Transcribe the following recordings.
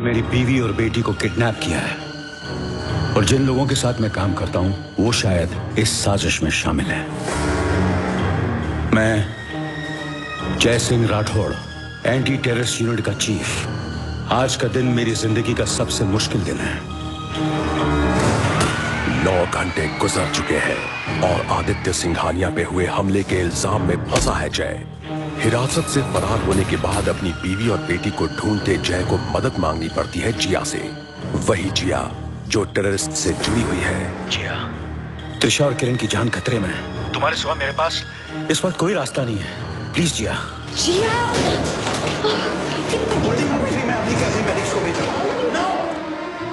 मेरी बीवी और बेटी को किडनैप किया है और जिन लोगों के साथ मैं काम करता हूं वो शायद इस साजिश में शामिल है। मैं जय Singh Rathore, anti terrorist unit का चीफ। आज का दिन मेरी जिंदगी का सबसे मुश्किल दिन है। 9 घंटे गुजर चुके हैं और आदित्य सिंघानिया पे हुए हमले के इल्जाम में फंसा है जय। हिरासत से फरार होने के बाद अपनी बीवी और बेटी को ढूंढते जय को मदद मांगनी पड़ती है जिया से। वही जिया जो टेररिस्ट से जुड़ी हुई है। जिया, त्रिशा और किरण की जान खतरे में है। तुम्हारे सिवा मेरे पास इस वक्त कोई रास्ता नहीं है। प्लीज जिया। जिया,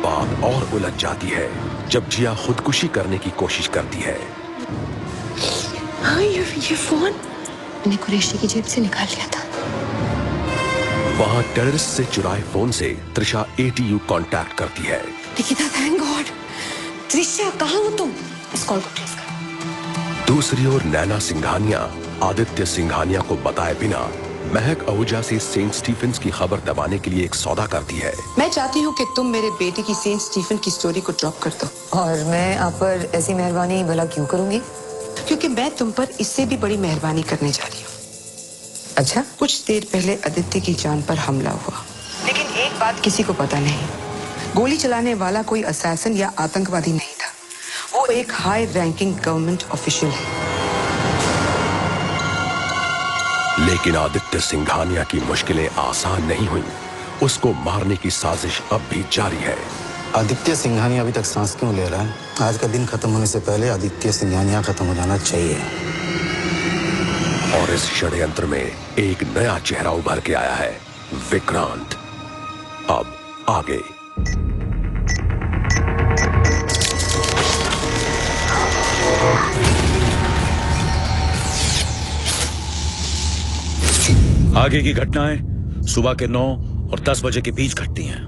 बात और उलझ जाती है जब जिया खुदकुशी करने की कोशिश करती है। हाँ, ये फोन मैंने कुरैशी की जेब से निकाल लिया था। वहां टेररिस्ट से चुराए फोन से त्रिशा ATU कांटेक्ट करती है। Nikita, thank God. त्रिशा, कहाँ हो तुम? इस कॉल को ट्रेस कर। दूसरी ओर नैना सिंघानिया आदित्य सिंघानिया को बताए बिना महक आहूजा से सेंट स्टीफेंस की खबर दबाने के लिए एक सौदा करती है। मैं चाहती हूँ कि तुम मेरे बेटे की सेंट स्टीफन की स्टोरी को ड्रॉप कर दो। और मैं आप पर ऐसी मेहरबानी भला क्यों करूंगी? क्योंकि मैं तुम पर इससे भी बड़ी मेहरबानी करने जा रही हूँ। अच्छा, कुछ देर पहले आदित्य की जान पर हमला हुआ, लेकिन एक बात किसी को पता नहीं। गोली चलाने वाला कोई असैसिन या आतंकवादी नहीं था। वो एक हाई रैंकिंग गवर्नमेंट ऑफिशियल है। लेकिन आदित्य सिंघानिया की मुश्किलें आसान नहीं हुई। उसको मारने की साजिश अब भी जारी है। आदित्य सिंघानिया अभी तक सांस क्यों ले रहा है? आज का दिन खत्म होने से पहले आदित्य सिंघानिया खत्म हो जाना चाहिए। और इस षड्यंत्र में एक नया चेहरा उभर के आया है, विक्रांत। अब आगे। आगे की घटनाएं सुबह के 9 और 10 बजे के बीच घटती हैं।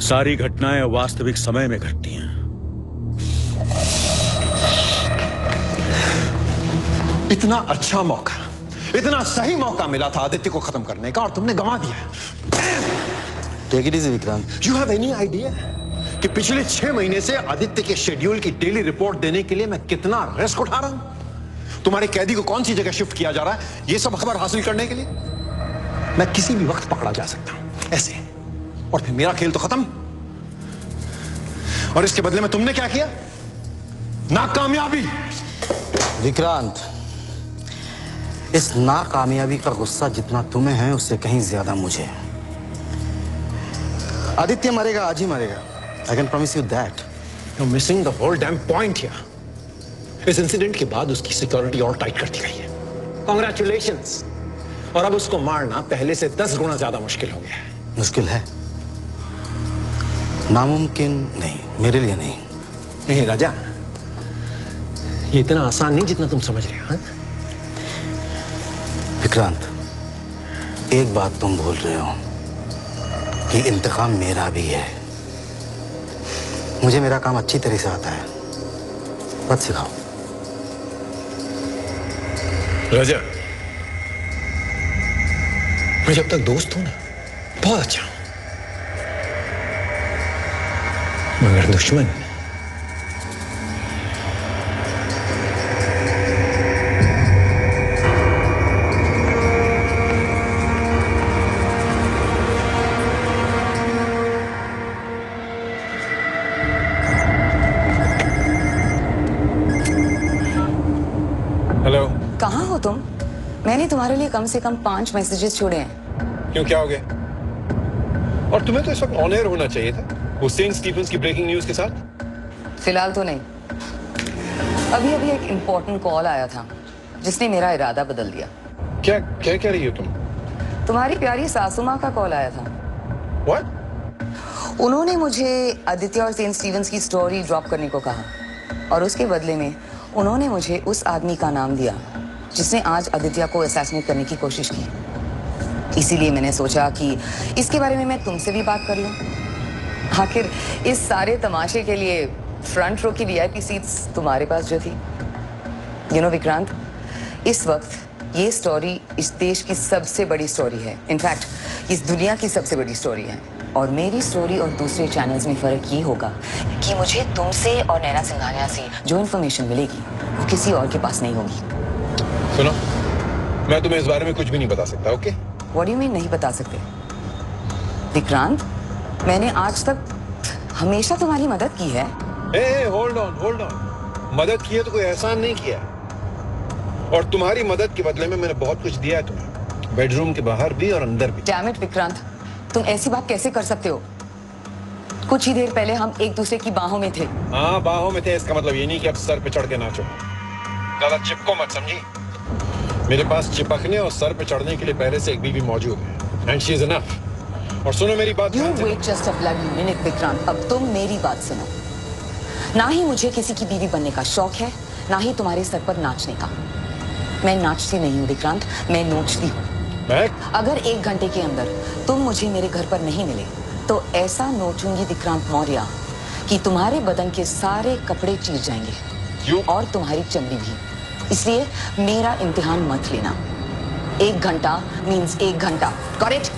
सारी घटनाएं वास्तविक समय में घटती हैं। इतना अच्छा मौका, इतना सही मौका मिला था आदित्य को खत्म करने का और तुमने गंवा दिया। Take it easy Vikrant. You have any idea कि पिछले 6 महीने से आदित्य के शेड्यूल की डेली रिपोर्ट देने के लिए मैं कितना रिस्क उठा रहा हूं? तुम्हारे कैदी को कौन सी जगह शिफ्ट किया जा रहा है, यह सब खबर हासिल करने के लिए मैं किसी भी वक्त पकड़ा जा सकता हूं ऐसे, और फिर मेरा खेल तो खत्म। और इसके बदले में तुमने क्या किया? नाकामयाबी। विक्रांत, इस नाकामयाबी का गुस्सा जितना तुम्हें है उससे कहीं ज्यादा मुझे है। आदित्य मरेगा, आज ही मरेगा। I can promise you that. You are missing the whole damn point here. इस इंसिडेंट के बाद उसकी सिक्योरिटी और टाइट कर दी गई है। कांग्रेचुलेशंस। और अब उसको मारना पहले से 10 गुना ज्यादा मुश्किल हो गया है। मुश्किल है, नामुमकिन नहीं, मेरे लिए नहीं। नहीं राजा, ये इतना आसान नहीं जितना तुम समझ रहे हो। विक्रांत, एक बात तुम भूल रहे हो कि इंतकाम मेरा भी है। मुझे मेरा काम अच्छी तरह से आता है, मत सिखाओ। राजा, मैं जब तक दोस्त हूं ना बहुत अच्छा हूं, मगर दुश्मन हेलो। कहाँ हो तुम? मैंने तुम्हारे लिए कम से कम 5 मैसेजेस छोड़े हैं। क्यों, क्या हो गया? और तुम्हें तो इस वक्त ऑन एयर होना चाहिए था वो सेंट स्टीफेंस की ब्रेकिंग न्यूज के साथ। फिलहाल तो नहीं। अभी अभी एक इम्पोर्टेंट कॉल आया था जिसने मेरा इरादा बदल दिया। क्या क्या कह रही हो तुम? तुम्हारी प्यारी सासू माँ का कॉल आया था। What? उन्होंने मुझे आदित्य और सेंट स्टीफेंस की स्टोरी ड्रॉप करने को कहा और उसके बदले में उन्होंने मुझे उस आदमी का नाम दिया जिसने आज आदित्य को असैसिनेट करने की कोशिश की। इसीलिए मैंने सोचा कि इसके बारे में मैं तुमसे भी बात कर लूं। आखिर इस सारे तमाशे के लिए फ्रंट रो की VIP सीट्स तुम्हारे पास जो थी। विक्रांत, इस वक्त ये स्टोरी इस देश की सबसे बड़ी स्टोरी है। इनफैक्ट इस दुनिया की सबसे बड़ी स्टोरी है। और मेरी स्टोरी और दूसरे चैनल्स में फर्क ये होगा कि मुझे तुमसे और नैना सिंघानिया से जो इन्फॉर्मेशन मिलेगी वो किसी और के पास नहीं होगी। सुनो, मैं तुम्हें इस बारे में कुछ भी नहीं बता सकता, okay? What do you mean नहीं बता सकते? विक्रांत, मैंने आज तक हमेशा तुम्हारी मदद की है। Hold on. मदद की है तो कोई एहसान नहीं किया, और तुम्हारी मदद के बदले में मैंने बहुत कुछ दिया है तुम्हें, बेडरूम के बाहर भी और अंदर भी। डैम इट विक्रांत, तुम ऐसी बात कैसे कर सकते हो? कुछ ही देर पहले हम एक दूसरे की बाहों में थे। हाँ, बाहों में थे, इसका मतलब ये नहीं कि अब सर पे चढ़ के नाचो। ज्यादा चिपको मत, समझी? मेरे पास चिपकने और सर पे चढ़ने के लिए पहले से एक बीवी मौजूद है, एंड शी इज इनफ। और सुनो मेरी बात। You wait just a bloody minute, Vikrant. अब तुम मेरी बात सुनो। ना ही मुझे किसी की बीवी बनने का शौक है, ना ही तुम्हारे सर पर नाचने का। मैं नाचती नहीं हूँ विक्रांत, मैं नोचती हूँ। अगर 1 घंटे के अंदर तुम मुझे मेरे घर पर नहीं मिले तो ऐसा नोचूंगी विक्रांत मौर्य कि तुम्हारे बदन के सारे कपड़े चीर जाएंगे। क्यों? और तुम्हारी चमड़ी भी। इसलिए मेरा इम्तिहान मत लेना। 1 घंटा मीन्स 1 घंटा। Got it?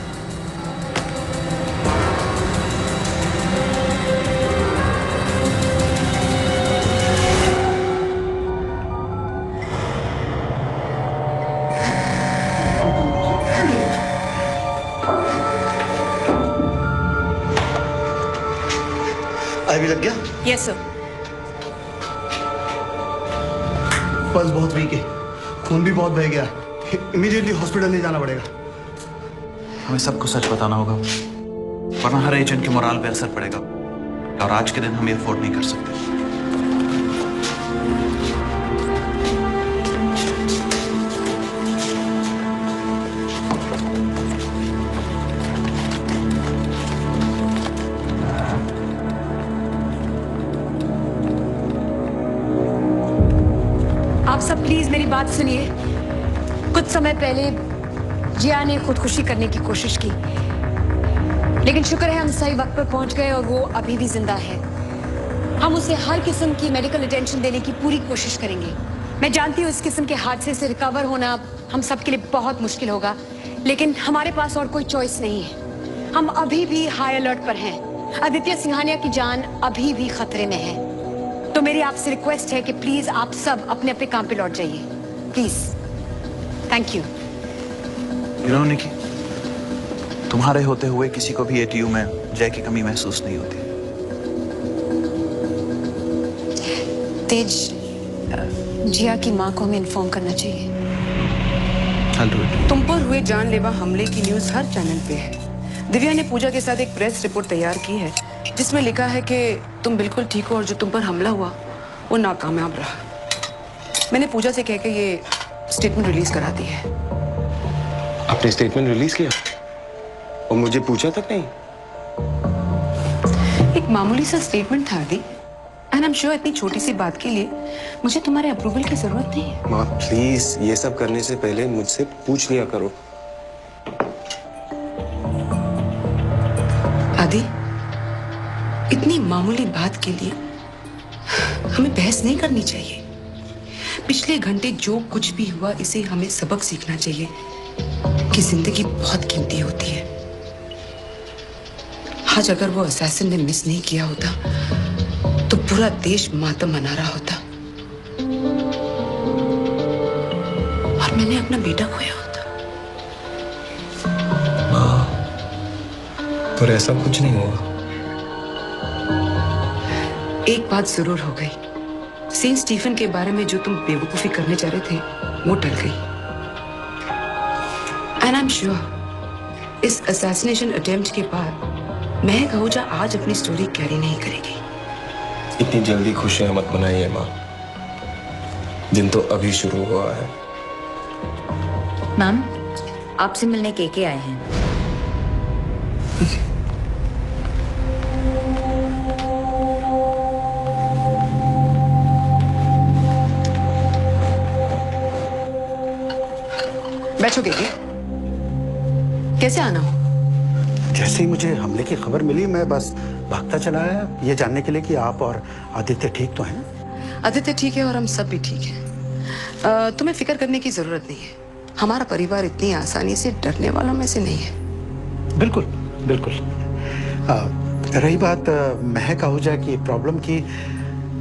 आईवी लग गया? Yes sir. पल्स बहुत वीक है, खून भी बहुत बह गया, इमीडिएटली हॉस्पिटल ले जाना पड़ेगा। हमें सबको सच बताना होगा, वरना हर एजेंट के मोराल पे असर पड़ेगा, और आज के दिन हम ये अफोर्ड नहीं कर सकते। आप सब प्लीज मेरी बात सुनिए। कुछ समय पहले जिया ने खुदकुशी करने की कोशिश की, लेकिन शुक्र है हम सही वक्त पर पहुंच गए और वो अभी भी जिंदा है। हम उसे हर किस्म की मेडिकल अटेंशन देने की पूरी कोशिश करेंगे। मैं जानती हूँ इस किस्म के हादसे से रिकवर होना हम सब के लिए बहुत मुश्किल होगा, लेकिन हमारे पास और कोई चॉइस नहीं है। हम अभी भी हाई अलर्ट पर हैं। आदित्य सिंघानिया की जान अभी भी खतरे में है। तो मेरी आपसे रिक्वेस्ट है कि प्लीज आप सब अपने अपने काम पे लौट जाइए, प्लीज। Thank you. निकी, तुम्हारे होते हुए किसी को भी एटीयू में जय की कमी महसूस नहीं होती। तेज, जिया की माँ को हमें इन्फॉर्म करना चाहिए। तुम पर हुए जानलेवा हमले की न्यूज हर चैनल पे है। दिव्या ने पूजा के साथ एक प्रेस रिपोर्ट तैयार की है जिसमें लिखा है कि तुम बिल्कुल ठीक हो और जो तुम पर हमला हुआ वो नाकामयाब रहा। मैंने पूजा से कह के ये स्टेटमेंट रिलीज करा दी है। आपने स्टेटमेंट रिलीज किया और मुझे पूछा तक नहीं? एक मामूली सा स्टेटमेंट था दी, एंड आई एम श्योर इतनी छोटी सी बात के लिए मुझे तुम्हारे अप्रूवल की जरूरत नहीं है। माँ प्लीज, ये सब करने से पहले मुझसे पूछ लिया करो। आदि, इतनी मामूली बात के लिए हमें बहस नहीं करनी चाहिए। पिछले घंटे जो कुछ भी हुआ, इसे हमें सबक सीखना चाहिए कि जिंदगी बहुत कीमती होती है। आज अगर वो असैसिन ने मिस नहीं किया होता तो पूरा देश मातम मना रहा होता और मैंने अपना बेटा खोया होता। पर ऐसा कुछ नहीं हुआ। एक बात जरूर हो गई, सेंट स्टीफन के बारे में जो तुम बेवकूफी करने जा रहे थे वो टल गई। एंड आई एम श्योर इस असैसिनेशन अटेम्प्ट के बाद महक आहूजा आज अपनी स्टोरी कैरी नहीं करेगी। इतनी जल्दी खुशियां मत मनाइए माँ, दिन तो अभी शुरू हुआ है। मैम, आपसे मिलने केके आए हैं। बैठो केके। कैसे आना हो? जैसे ही मुझे हमले की खबर मिली मैं बस भागता चला आया, ये जानने के लिए कि आप और आदित्य ठीक तो हैं। आदित्य ठीक है और हम सब भी ठीक हैं। तुम्हें फिक्र करने की जरूरत नहीं है। हमारा परिवार इतनी आसानी से डरने वालों में से नहीं है। बिल्कुल बिल्कुल। रही बात महक आहूजा की प्रॉब्लम की,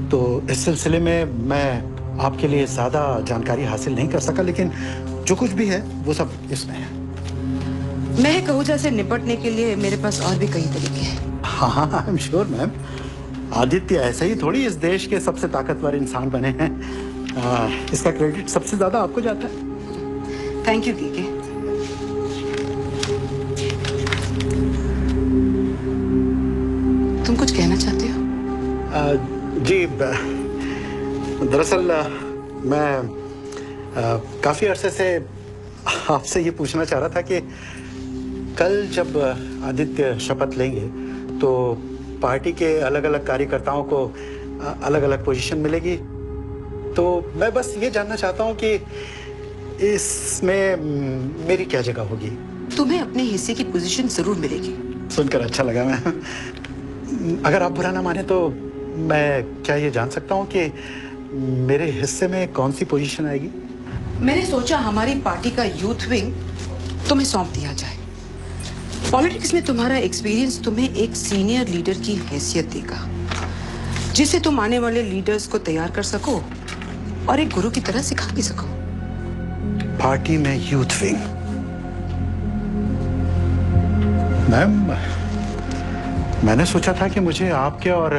तो इस सिलसिले में मैं आपके लिए ज़्यादा जानकारी हासिल नहीं कर सका, लेकिन जो कुछ भी है वो सब इसमें है। महक आहूजा से निपटने के लिए मेरे पास और भी कई तरीके हैं। हाँ, I am sure ma'am. Aditya ऐसे ही थोड़ी इस देश के सबसे ताकतवर इंसान बने हैं। इसका क्रेडिट सबसे ज़्यादा आपको जाता है। थैंक यू कीके। तुम कुछ कहना चाहते हो? जी, दरअसल मैं काफ़ी अरसे से आपसे ये पूछना चाह रहा था कि कल जब आदित्य शपथ लेंगे तो पार्टी के अलग अलग कार्यकर्ताओं को अलग अलग पोजीशन मिलेगी, तो मैं बस ये जानना चाहता हूँ कि इसमें मेरी क्या जगह होगी। तुम्हें अपने हिस्से की पोजीशन जरूर मिलेगी। सुनकर अच्छा लगा। मैं अगर आप बुरा ना माने तो मैं क्या ये जान सकता हूँ कि मेरे हिस्से में कौन सी पोजीशन आएगी? मैंने सोचा हमारी पार्टी का यूथ विंग तुम्हें सौंप दिया जाए। पॉलिटिक्स में तुम्हारा एक्सपीरियंस तुम्हें एक सीनियर लीडर की हैसियत देगा, जिससे तुम आने वाले लीडर्स को तैयार कर सको और एक गुरु की तरह सिखा भी सको। पार्टी में यूथ विंग? मैम, मैंने सोचा था कि मुझे आपके और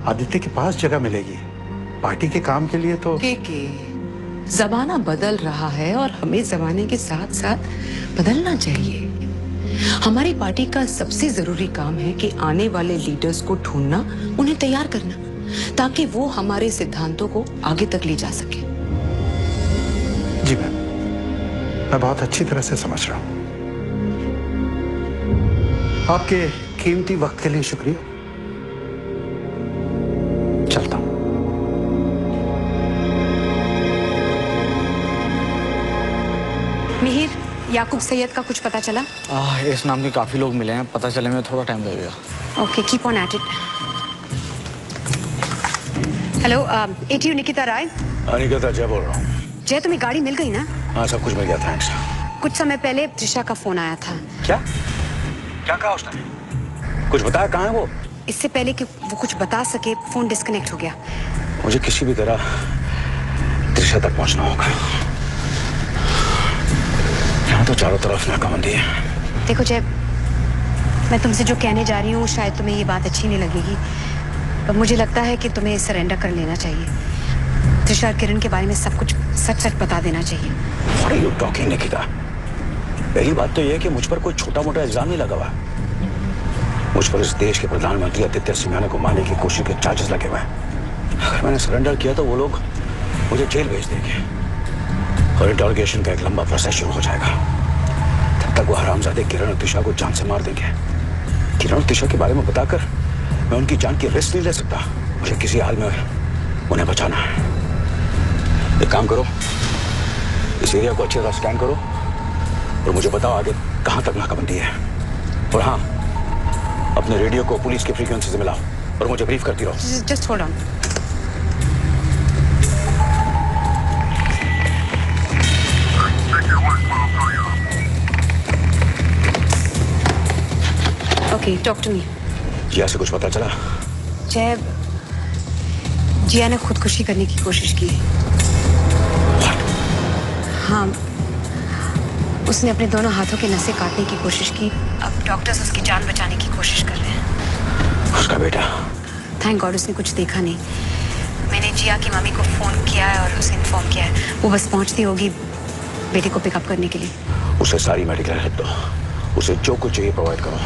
आदित्य के पास जगह मिलेगी पार्टी के काम के लिए। तो जमाना बदल रहा है और हमें जमाने के साथ साथ बदलना चाहिए। हमारी पार्टी का सबसे जरूरी काम है कि आने वाले लीडर्स को ढूंढना, उन्हें तैयार करना, ताकि वो हमारे सिद्धांतों को आगे तक ले जा सके। जी मैम, मैं बहुत अच्छी तरह से समझ रहा हूँ। आपके कीमती वक्त के लिए शुक्रिया। चलता हूँ। मिहिर, याकूब सैयद का कुछ पता चला? इस नाम के काफी लोग मिले हैं, पता चले में थोड़ा टाइम लगेगा। Okay, keep on at it. Hello, ATU Nikita Rai. Nikita, Jai बोल रहा हूँ। जय, तुम्हें गाड़ी मिल गई ना? हाँ, सब कुछ मिल गया, थैंक्स। कुछ समय पहले त्रिशा का फोन आया था। क्या क्या कहा उसने? कुछ बताया? कहाँ है वो? इससे पहले कि वो कुछ बता सके, फोन डिस्कनेक्ट हो गया। मुझे किसी भी तरह त्रिशा तक पहुंचना होगा। यहाँ तो चारों तरफ नाकाबंदी है। देखो जय, मैं तुमसे जो कहने जा रही हूँ शायद तुम्हें ये बात अच्छी नहीं लगेगी, पर मुझे लगता है कि तुम्हें सरेंडर कर लेना चाहिए। त्रिशा और किरण के बारे में सब कुछ सच सच बता देना चाहिए। What are you talking, Nikita? पहली बात तो यह है कि मुझ पर कोई छोटा मोटा इल्जाम नहीं लगा हुआ। मुझ पर इस देश के प्रधानमंत्री आदित्य सिंघानिया को मारने की कोशिश के चार्जेस लगे हुए हैं। अगर मैंने सरेंडर किया तो वो लोग मुझे जेल भेज देंगे और इंटरोगेशन का एक लंबा प्रोसेस शुरू हो जाएगा। तब तक वो हरामजादे किरण और त्रिशा को जान से मार देंगे। किरण और त्रिशा के बारे में बताकर मैं उनकी जान की रिस्क नहीं ले सकता। मुझे किसी हाल में उन्हें बचाना है। एक काम करो, इस एरिया को अच्छी तरह स्कैन करो और मुझे बताओ आगे कहां तक नाकाबंदी है। और हाँ, अपने रेडियो को पुलिस की फ्रीक्वेंसी से मिलाओ और मुझे ब्रीफ करती रहो। Just hold on. Okay, talk to me. Jiya से कुछ पता चला? जय, जिया ने खुदकुशी करने की कोशिश की। हाँ, उसने अपने दोनों हाथों के नसें काटने की कोशिश की। अब डॉक्टर्स उसकी जान बचाने की कोशिश कर रहे हैं। उसका बेटा? थैंक गॉड उसने कुछ देखा नहीं। मैंने जिया की मम्मी को फोन किया है और उसे इन्फॉर्म किया है। वो बस पहुंचती होगी बेटे को पिकअप करने के लिए। उसे सारी मेडिकल हेल्प दो, उसे जो कुछ चाहिए प्रोवाइड करो।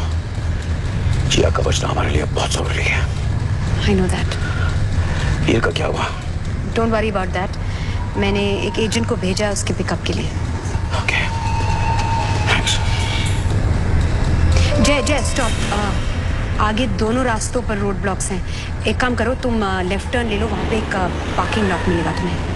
जिया का बचना हमारे लिए बहुत जरूरी है। I know that. हीर का क्या हुआ? Don't worry about that. मैंने एक एजेंट को भेजा उसके पिकअप के लिए। Okay, thanks. जय स्टॉप। आगे दोनों रास्तों पर रोड ब्लॉक्स हैं। एक काम करो, तुम लेफ्ट टर्न ले लो, वहाँ पे एक पार्किंग लॉट मिलेगा तुम्हें।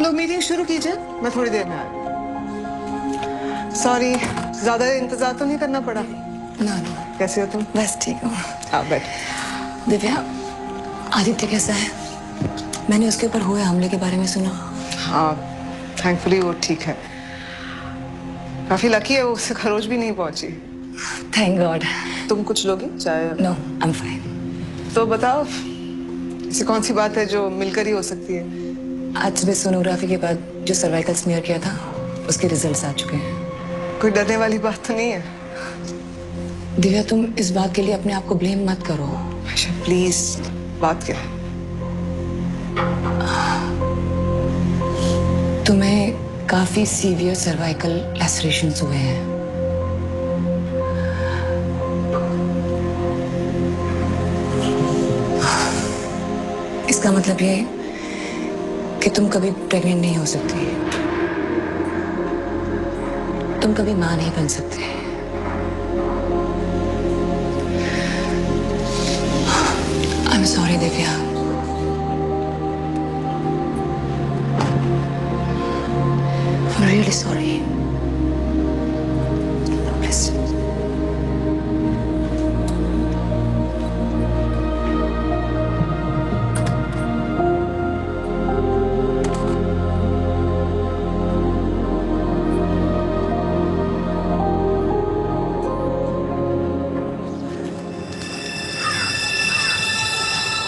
लोग मीटिंग शुरू कीजिए, मैं थोड़ी देर में आ रही हूँ। सॉरी, ज्यादा इंतजार तो नहीं करना पड़ा? ना कैसे हो तुम? बस ठीक हूँ। आप बैठ। दिव्या, आदित्य कैसा है? मैंने उसके ऊपर हुए हमले के बारे में सुना। हाँ, थैंकफुली वो ठीक है। काफी लकी है, वो उसे खरोच भी नहीं पहुंची। Thank God. तुम कुछ लोगी चाय? No, I am fine. तो बताओ, ऐसी कौन सी बात है जो मिलकर ही हो सकती है? आज सुबह सोनोग्राफी के बाद जो सर्वाइकल स्मीयर किया था, उसके रिजल्ट्स आ चुके हैं। कोई डरने वाली बात तो नहीं है? दिव्या, तुम इस बात के लिए अपने आप को ब्लेम मत करो। अच्छा प्लीज, बात क्या है? तुम्हें काफी सीवियर सर्वाइकल लैसरेशंस हुए हैं। इसका मतलब ये कि तुम कभी प्रेग्नेंट नहीं हो सकती, तुम कभी मां नहीं बन सकते। आई am sorry Divya. I'm really sorry. Please.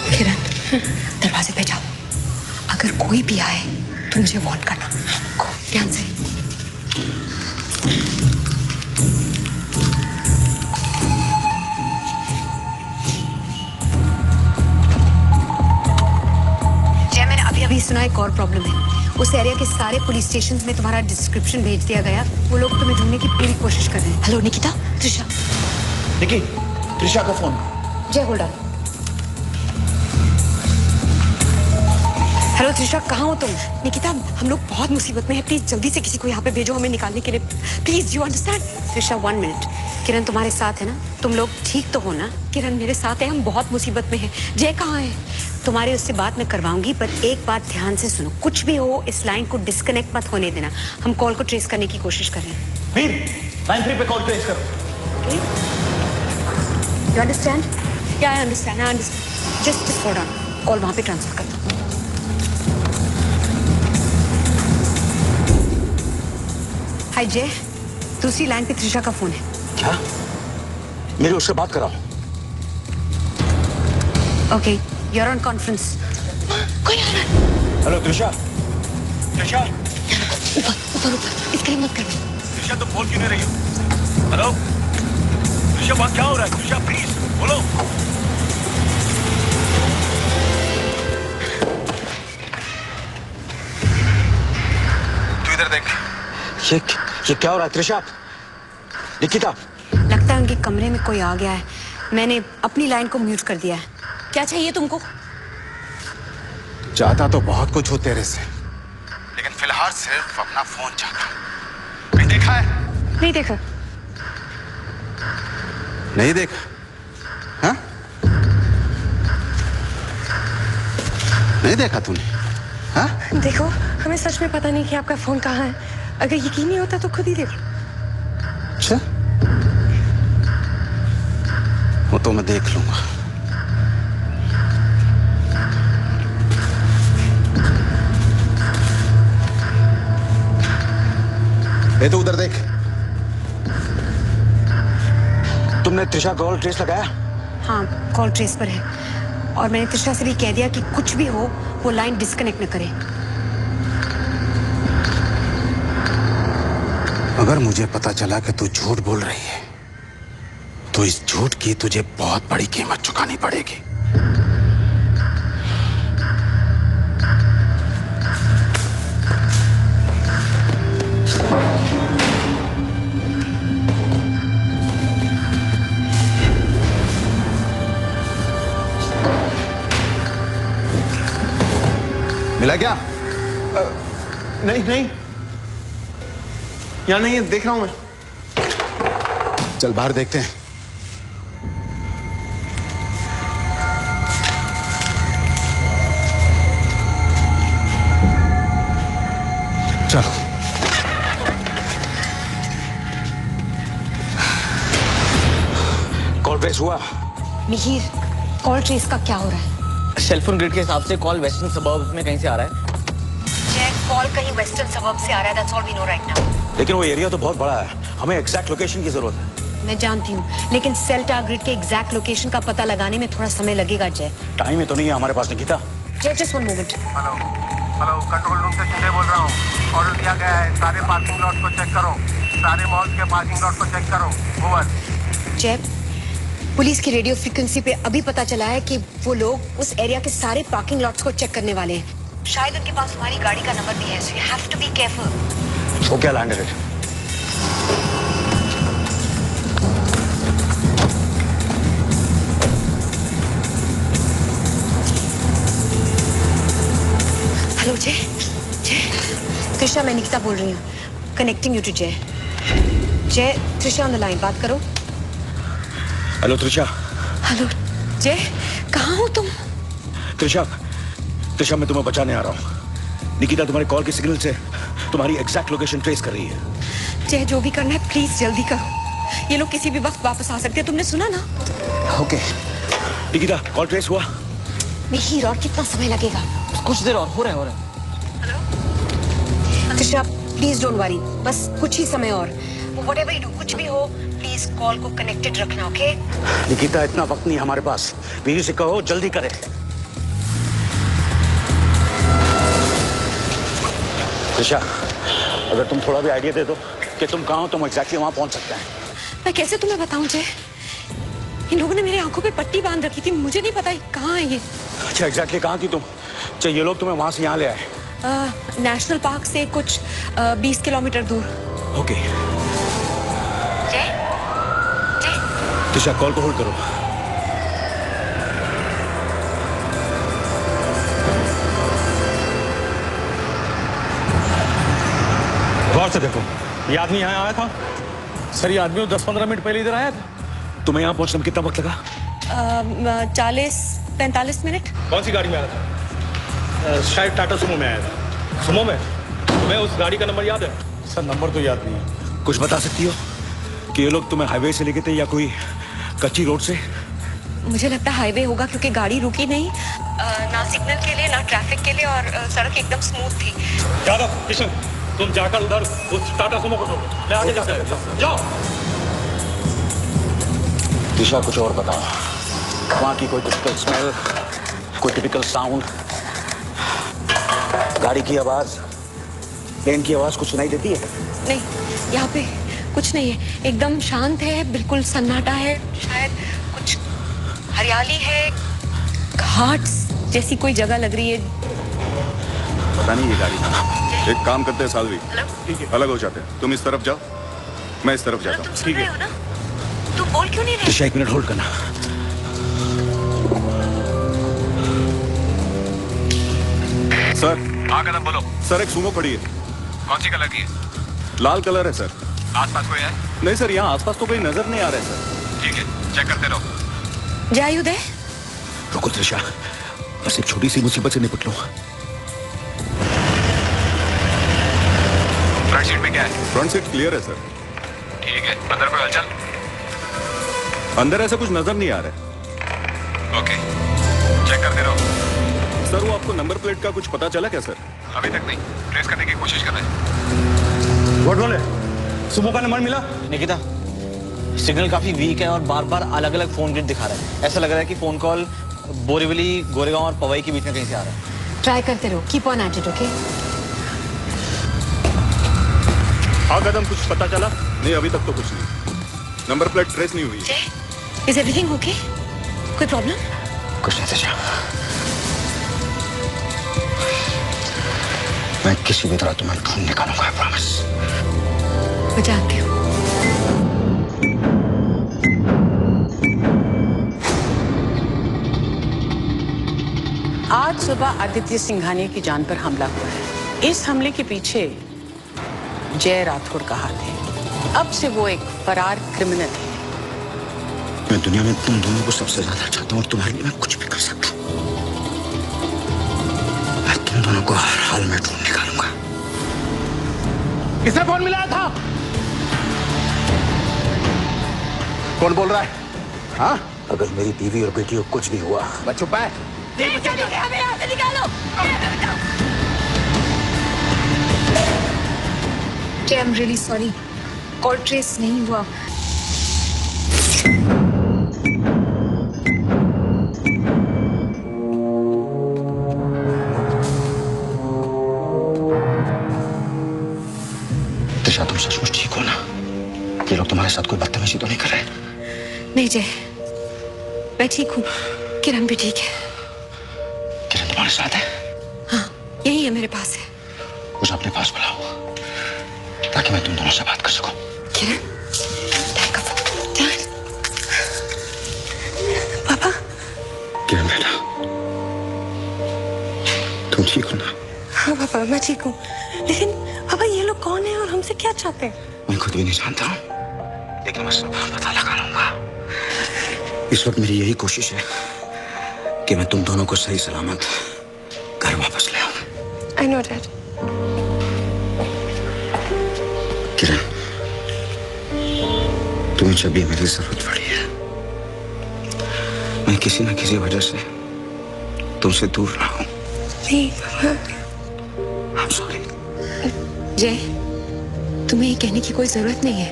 किरण, दरवाजे पे जाओ। अगर कोई भी आए तो मुझे वार्न करना। ध्यान से। जय, मैंने अभी सुना एक और प्रॉब्लम है। उस एरिया के सारे पुलिस स्टेशंस में तुम्हारा डिस्क्रिप्शन भेज दिया गया। वो लोग तुम्हें ढूंढने की पूरी कोशिश कर रहे हैं। हेलो निकिता, त्रिशा। निकी, त्रिशा का फोन। जय, होल्ड ऑन। हेलो त्रिशा, कहाँ हो तुम? निकिता, हम लोग बहुत मुसीबत में हैं। प्लीज जल्दी से किसी को यहाँ पे भेजो हमें निकालने के लिए। Please, you understand? Trisha, 1 minute. Kiran तुम्हारे साथ है ना? तुम लोग ठीक तो हो ना? किरण मेरे साथ है, हम बहुत मुसीबत में हैं। जय कहाँ है? तुम्हारी उससे बात मैं करवाऊंगी, पर एक बात ध्यान से सुनो। कुछ भी हो, इस लाइन को डिस्कनेक्ट मत होने देना। हम कॉल को ट्रेस करने की कोशिश कर रहे हैं। वीर, लाइन 3 पे कॉल ट्रेस करो। You understand? या I understand. Just hold on, call वहां पे ट्रांसफर कर दो। हाय जय, दूसरी लाइन पे त्रिशा का फोन है। क्या? मेरे उससे बात कराओ। Okay, you are on conference. कोई आ रहा है। हेलो त्रिशा। त्रिशा, ऊपर ऊपर ऊपर, इसके लिए मत करना। त्रिशा, तुम बोल क्यों नहीं रही हो? हेलो त्रिशा, बात क्या हो रहा है? त्रिशा प्लीज बोलो। तू इधर देख। ये क्या हो रहा है त्रिशा? निकिता, लगता है उनके कमरे में कोई आ गया है। मैंने अपनी लाइन को म्यूट कर दिया है। क्या चाहिए तुमको? चाहता तो बहुत कुछ हो तेरे से, लेकिन फिलहाल सिर्फ अपना फोन चाहता। कहीं देखा है? नहीं देखा। नहीं देखा? हाँ? नहीं देखा तूने? हाँ? देखो, हमें सच में पता नहीं कि आपका फोन कहाँ है। अगर यकीन नहीं होता तो खुद ही देख लो। अच्छा, वो तो मैं देख लूंगा। ए तो उधर देख। तुमने त्रिशा कॉल ट्रेस लगाया? हाँ, कॉल ट्रेस पर है। और मैंने त्रिशा से भी कह दिया कि कुछ भी हो वो लाइन डिस्कनेक्ट न करे। अगर मुझे पता चला कि तू झूठ बोल रही है तो इस झूठ की तुझे बहुत बड़ी कीमत चुकानी पड़ेगी। मिला क्या? नहीं नहीं, यहाँ नहीं है, देख रहा हूं मैं। चल बाहर देखते हैं। चलो। कॉल ट्रेस हुआ? मिहिर, कॉल ट्रेस का क्या हो रहा है? सेलफोन ग्रिड के हिसाब से कॉल वेस्टर्न सबर्ब्स में कहीं से आ रहा है। जय, कॉल कहीं वेस्टर्न सबर्ब से आ रहा है, that's all we know right now. लेकिन वो एरिया तो बहुत बड़ा है, हमें एग्जैक्ट लोकेशन की जरूरत है। मैं जानती हूँ, लेकिन सेल टावर ग्रिड के एग्जैक्ट लोकेशन का पता लगाने में थोड़ा समय लगेगा जय। टाइम है तो नहीं है हमारे पास निकिता। जय, just one moment. Hello hello, control room से शिंदे बोल रहा हूँ। ऑर्डर दिया गया है, सारे पार्किंग लॉट को चेक करो, सारे मॉल्स के पार्किंग लॉट को चेक करो। ओवर। जय, पुलिस की रेडियो फ्रीक्वेंसी पे अभी पता चला है कि वो लोग उस एरिया के सारे पार्किंग लॉट्स को चेक करने वाले हैं। शायद उनके पास हमारी गाड़ी का नंबर भी है, so you have to be careful. Okay, landed it. Hello Jay, Jay, Trisha, मैं निकिता बोल रही हूँ। कनेक्टिंग यू टू जय। Jay, Trisha on the line, बात करो। हेलो त्रिशा। हेलो जय, कहाँ हो तुम? त्रिशा, त्रिशा, मैं तुम्हें बचाने आ रहा हूँ। निकिता तुम्हारे कॉल के सिग्नल से तुम्हारी एग्जैक्ट लोकेशन ट्रेस कर रही है। जय, जो भी करना है प्लीज जल्दी करो, ये लोग किसी भी वक्त वापस आ सकते हैं, तुमने सुना ना? ओके। निकिता, कॉल ट्रेस हुआ? मिहिर, और कितना समय लगेगा? कुछ देर और, हो रहा है। त्रिशा, प्लीज डोंट वरी, बस कुछ ही समय और। व्हाटएवर यू डू, कुछ भी हो, प्लीज कॉल को कनेक्टेड रखना, ओके? निकिता, इतना वक्त नहीं हमारे पास, बीवी से कहो जल्दी करे। त्रिशा, अगर तुम थोड़ा भी आइडिया दे दो कि तुम कहाँ हो, तुम एग्जैक्टली वहां पहुंच सकते हैं। मैं कैसे तुम्हें बताऊं जय? इन लोगों ने मेरी आंखों पे पट्टी बांध रखी थी, मुझे नहीं पता कहाँ है ये। अच्छा, एग्जैक्टली कहाँ थी तुम? अच्छा, ये लोग तुम्हें वहां से यहाँ ले आए? नेशनल पार्क से कुछ 20 किलोमीटर दूर। ओके। जय, जय। त्रिशा, कॉल को होल्ड करो। गौर से देखो, ये आदमी यहाँ आया था। सर, ये आदमी 10-15 मिनट पहले इधर आया था। तुम्हें यहाँ पहुंचने में कितना वक्त लगा? 40-45 मिनट। कौन सी गाड़ी में आया था? शायद टाटा सुमो में आया था। सुमो में? तुम्हें उस गाड़ी का नंबर याद है? सर, नंबर तो याद नहीं है। कुछ बता सकती हो कि ये लोग तुम्हें हाईवे से लेके थे या कोई कच्ची रोड से? मुझे लगता है हाईवे होगा, क्योंकि गाड़ी रुकी नहीं, ना सिग्नल के लिए ना ट्रैफिक के लिए, और सड़क एकदम स्मूथ थी। यादव, किशन, तुम जाकर उधर उस टाटा सुमो को ढूंढो, मैं आगे जाता हूं। जाओ। दिशा, कुछ और बताओ। वहाँ की कोई टिपिकल स्मेल, कोई टिपिकल साउंड, गाड़ी की आवाज, प्लेन की आवाज कुछ सुनाई देती है? नहीं, यहाँ पे कुछ नहीं है, एकदम शांत है, बिल्कुल सन्नाटा है। शायद कुछ हरियाली है, घाट जैसी कोई जगह लग रही है। पता नहीं ये गाड़ी। एक काम करते हैं सालवी, अलग हो जाते हैं। तुम इस तरफ जाओ, मैं इस तरफ जाता हूँ। ठीक है ना? तुम बोल क्यों नहीं रहे? दिशा, 1 मिनट होल्ड करना। सर। हाँ, कदम बोलो। सर, एक सुमो खड़ी है। कौन सी कलर की है? लाल कलर है सर। आसपास कोई है? नहीं सर, यहाँ आसपास तो कोई नजर नहीं आ रहा है सर। ठीक है, चेक करते रहो। जय, यू देयर? रुको त्रिशा, बस एक छोटी सी मुसीबत से निपट लो। फ्रंट सीट पे क्या है? फ्रंट सीट क्लियर है सर। ठीक है, अंदर कोई हलचल? अंदर ऐसा कुछ नजर नहीं आ रहा है। ओके, चेक करते रहो। सर, वो आपको नंबर प्लेट का कुछ पता चला क्या सर? अभी तक नहीं, ट्रेस करने की कोशिश कर रहे हैं। व्हाट बोले? सुमो का नंबर मिला? निकिता, सिग्नल काफी वीक है और बार बार अलग अलग फोन ग्रिड दिखा रहा है। ऐसा लग रहा है कि फोन कॉल बोरीवली, गोरेगांव और पवई के बीच में कहीं से आ रहा है। ट्राई करते रहो, keep on at it, okay? हाँ कदम, कुछ पता चला? नहीं, अभी तक तो कुछ नहीं। नंबर प्लेट ट्रेस नहीं हुई। Is everything okay? कोई प्रॉब्लम? कुछ नहीं त्रिशा, मैं किसी भी तरह तुम्हें ढूंढ निकालूंगा, आई प्रॉमिस। मैं जानती हूँ। आज सुबह आदित्य सिंघानिया की जान पर हमला हुआ है। इस हमले के पीछे जय राठौड़ का हाथ है। अब से वो एक फरार क्रिमिनल है। मैं दुनिया में तुम दोनों को सबसे ज्यादा चाहता हूँ और तुम्हारे लिए मैं कुछ भी कर सकता हूँ। मैं तुम दोनों को हर हाल में ढूंढ निकालूंगा। किसने फोन मिलाया था? कौन बोल रहा है? हाँ? अगर मेरी बीवी और बेटी को कुछ भी हुआ, बस चुप है। आई am really sorry, call trace नहीं हुआ। त्रिशा, तुम सचमुच ठीक हो ना? ये लोग तुम्हारे साथ कोई बदतमीजी तो नहीं कर रहे? नहीं जय, मैं ठीक हूँ। किरण भी ठीक है। किरण तुम्हारे साथ है? हाँ, यही है, मेरे पास है। उसे अपने पास बुलाओ ताकि मैं तुम दोनों से बात कर सकूं। किरण, पापा। किरण बेटा, तुम ठीक हो ना? हाँ पापा, मैं ठीक हूँ। लेकिन पापा, ये लोग कौन है और हमसे क्या चाहते हैं? मैं खुद भी नहीं जानता हूँ, लेकिन मैं सब पता लगा लूंगा। इस वक्त मेरी यही कोशिश है कि मैं तुम दोनों को सही सलामत घर वापस ले आऊं। I know Dad. किरण, तुम्हें जब भी मेरी जरूरत पड़ी है, मैं किसी न किसी वजह से तुमसे दूर रहा हूं। नहीं पापा। I'm sorry. जय, तुम्हें ये कहने की कोई जरूरत नहीं है।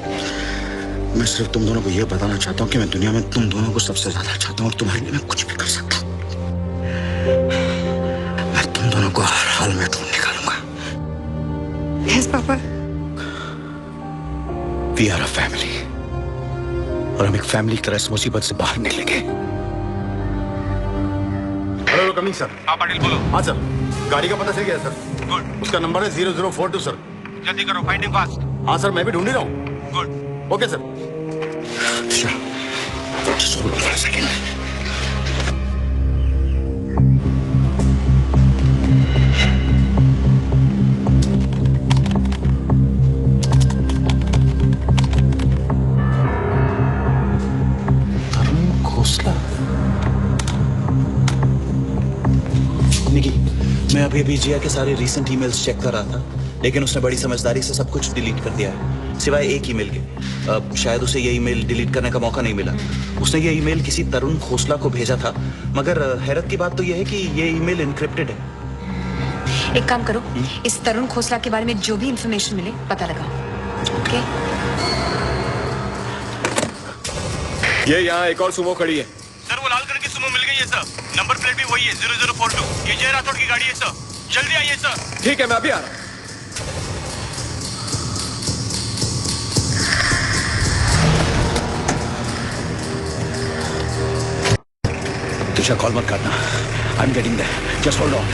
मैं सिर्फ तुम दोनों को यह बताना चाहता हूँ कि मैं दुनिया में तुम दोनों को सबसे ज्यादा चाहता हूँ और तुम्हारे लिए मैं कुछ भी कर सकता हूँ। मैं तुम दोनों को हर हाल में ढूंढ निकालूंगा। Yes पापा। We are a family, और हम एक फैमिली की तरह इस मुसीबत से बाहर निकलेंगे। Hello coming sir. हाँ पाटिल बोलो। हाँ सर, गाड़ी का पता चल गया सर। गुड। उसका नंबर है 0042 सर। जल्दी करो, फाइंडिंग फास्ट। हाँ सर, मैं भी ढूंढ ही रहा हूँ। Good. Okay sir. Just hold on for a second. निकी, मैं अभी जिया के सारे रीसेंट ईमेल्स चेक कर रहा था, लेकिन उसने बड़ी समझदारी से सब कुछ डिलीट कर दिया है, सिवाय एक ईमेल के। शायद उसे ये ईमेल डिलीट करने का मौका नहीं मिला। उसने ये ईमेल किसी तरुण खोसला को भेजा था, मगर हैरत की बात तो यह है कि ये ईमेल इनक्रिप्टेड है। एक काम करो, इस तरुण खोसला के बारे में जो भी इंफॉर्मेशन मिले पता लगाओ। ओके? ये यहाँ एक और सुमो खड़ी है। सर वो लाल कलर की सुमो मिल गई है सर। नंबर प्लेट भी वही है 0042। ये जय राठौड़ की गाड़ी है सर। जल्दी आइए सर। ठीक है, मैं अभी आ रहा हूँ। त्रिशा, कॉल मत करना। I'm getting there. Just hold on.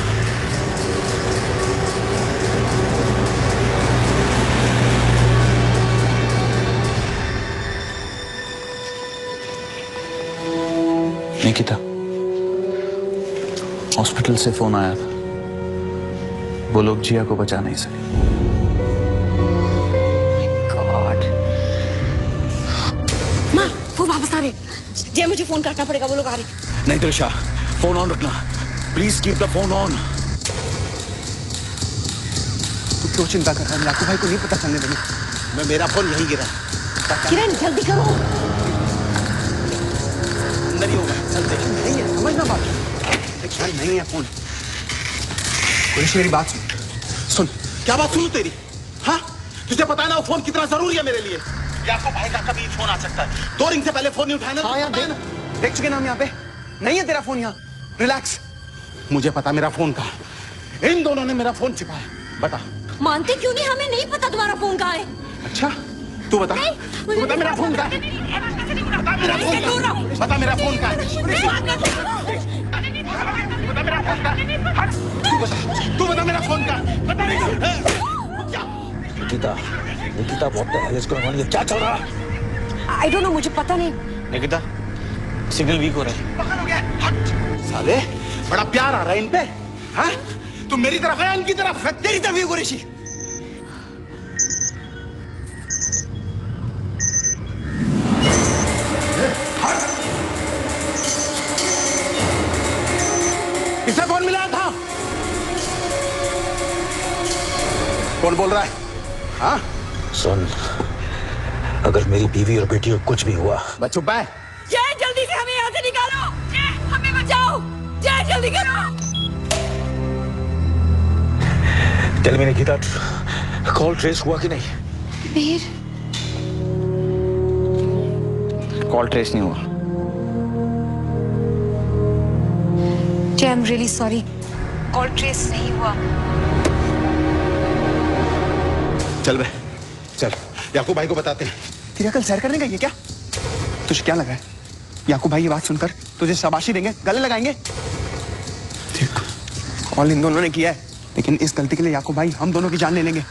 Nikita, hospital से फोन आया था। वो लोग जिया को बचा नहीं सके। गॉड। माँ, वो वापस आ रहे। जय, मुझे फोन करना पड़ेगा, वो लोग आ रहे। नहीं त्रिशा, फोन ऑन रखना। Please keep the phone on. तू क्यों चिंता कर रहा है? लाखू भाई को नहीं पता चलने देना। मैं, मेरा फोन यहीं गिरा। किरण, जल्दी करो। अंदर ही होगा। चल देख, नहीं है, समझना बात। देख, नहीं है फोन। कुरेशी, मेरी बात सुन। क्या बात सुनूं तेरी? हाँ, तुझे पता है ना वो फोन कितना जरूरी है मेरे लिए। याकूब भाई का कभी फोन आ सकता है। 2 रिंग से पहले फोन नहीं उठाया ना। हाँ यार, देख चुके ना हम यहाँ पे। नहीं है तेरा फोन यहाँ। रिलैक्स। मुझे पता मेरा फोन कहाँ है। इन दोनों ने मेरा फोन छिपाया। बता। मानते क्यों नहीं? हमें नहीं पता तुम्हारा फोन कहाँ है। अच्छा, तू बता। तू बता मेरा फोन कहाँ है। बता मेरा फोन कहाँ है। बता मेरा फोन कहाँ है। तू बता मेरा फोन कहाँ है। बता Nikita, Nikita, what the hell is going on? ये क्या चल रहा है? I don't know, मुझे पता नहीं। निकिता, सिग्नल वीक हो रहा है। साले, बड़ा प्यार आ रहा है इन पे। हाँ? तू मेरी तरफ है, इनकी तरफ है। तेरी तरफ ही कुरेशी। किसने फोन मिलाया था? कौन बोल रहा है? हाँ? सुन, अगर मेरी बीवी और बेटी को कुछ भी हुआ, बस चुप है। जय जल्दी से हमें यहाँ से निकालो, जय हमें बचाओ, जय जल्दी करो। Tell me Nikita, call trace हुआ कि नहीं? वीर, कॉल ट्रेस नहीं हुआ। Jay, I am really sorry, call trace नहीं हुआ। चल बे, चल याकूब भाई को बताते हैं। तेरा कल सैर करने गई है क्या? तुझे क्या लगा है याकूब भाई ये बात सुनकर तुझे शाबाशी देंगे, गले लगाएंगे? देख, कॉल इन दोनों ने किया है, लेकिन इस गलती के लिए याकूब भाई हम दोनों की जान ले लेंगे।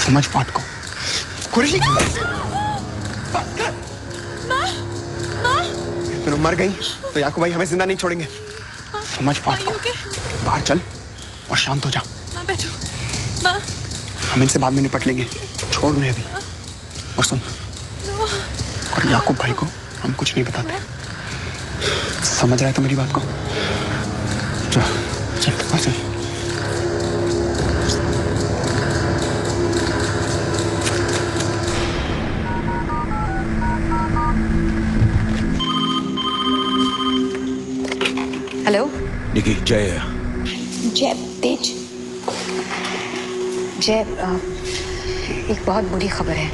समझ बात को। कुरैशी, तुम मर गई तो याकूब भाई हमें जिंदा नहीं छोड़ेंगे। समझ बात को। बाहर चल और शांत हो जा। हम इनसे बाद में निपट लेंगे, छोड़ उन्हें अभी। और सुन, और याकूब भाई को हम कुछ नहीं बताते। समझ रहा है तो मेरी बात को? चल चल चल। हेलो निकी, जय। जय तेज, जय, एक बहुत बुरी खबर है।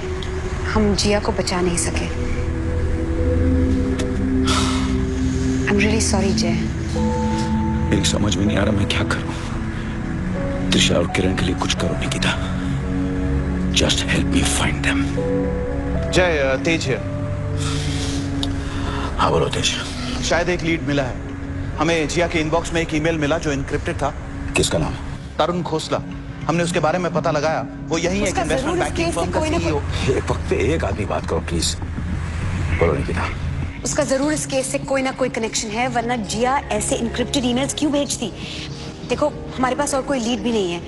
हम जिया को बचा नहीं सके। आई एम रियली सॉरी जय। मेरी समझ में नहीं आ रहा मैं क्या करूं। त्रिशा और किरण के लिए कुछ करो Nikita. Just help me find them. जय, तेज है। हाँ बोलो तेज। शायद एक लीड मिला है। हमें जिया के इनबॉक्स में एक ईमेल मिला जो इनक्रिप्टेड था। किसका नाम? तरुण खोसला। हमने उसके बारे में पता लगाया, वो यही एक इन्वेस्टमेंट बैंकिंग फर्म का सीईओ। एक वक्त पे एक आदमी बात करो प्लीज। बोलो निकिता। उसका जरूर इस केस से कोई ना कोई कनेक्शन है, वरना जिया ऐसे इनक्रिप्टेड ईमेल्स क्यों भेजती? देखो, हमारे पास और कोई लीड भी नहीं है।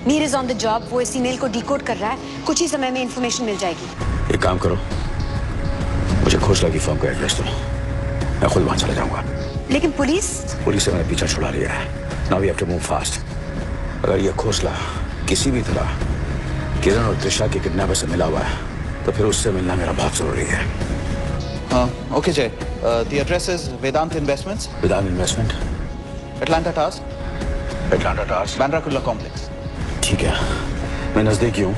Mir is on the job, वो इस ईमेल को डिकोड कर रहा है। कुछ ही समय में इंफॉर्मेशन मिल जाएगी। एक काम करो, मुझे खोसला की फर्म का एड्रेस दो, मैं खुद वहां चला जाऊंगा। लेकिन पुलिस से मैंने पीछा छुड़ा लिया है। Now we have to move fast. अगर ये खोसला किसी भी तरह किरण और त्रिशा के किडनैपर से मिला हुआ है तो फिर उससे मिलना मेरा बहुत जरूरी है। हाँ, okay Jay. The address is Vedant investments. Vedant investment, Atlanta towers. Atlanta towers, Bandra Kurla complex. ठीक है, मैं नजदीक ही हूँ,